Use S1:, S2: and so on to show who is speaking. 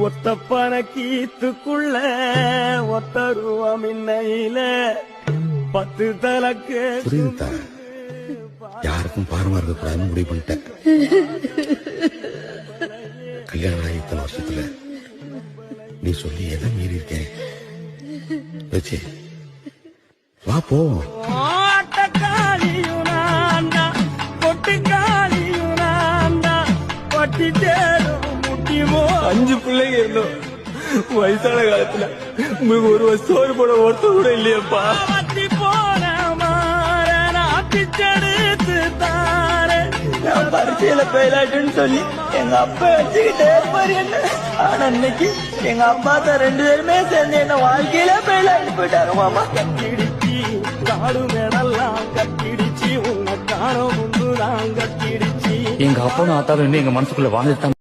S1: ஒத்தப்பன கீத்துக்குள்ள ஒத்த ரூபா மின்னையில 10 தலக்கு
S2: புரியுதுதா, யாருக்கும் பாரமா இருக்கக்கூடாதுன்னு முடிவு பண்ணிட்டேன். கல்யாணம் ஆகி இத்தனை வருஷத்துல நீ சொல்லி எதை மீறி இருக்கேன் வச்சு வா போ.
S1: ஆட்டக்காளியுனாண்டா பொட்டுக்காளியுனாண்டா பட்டி தேடும் முட்டிமோ 5 பிள்ளைங்க இருந்தோம். வயசான காலத்துல உங்களுக்கு ஒரு சோறு போட ஒருத்தர் கூட இல்லையப்பா. போன மாற நாட்டிச்செடுத்து தாரே பரிசையில பெயலாட்டுன்னு சொல்லி எங்க அப்பா வச்சுக்கிட்டே இருப்பாரு என்ன. ஆனா இன்னைக்கு எங்க அப்பா தான் 2 பேருமே சேர்ந்து என்ன வாழ்க்கையில பெயலாட்டு போயிட்டாரு மாமா. கட்டிடிச்சு காடு மேடெல்லாம் கட்டிடிச்சு உன்னை காண முன்புதான் கட்டிடிச்சு.
S3: எங்க அப்பனும் ஆத்தாலும் எங்க மனசுக்குள்ள வாழ்ந்துட்டு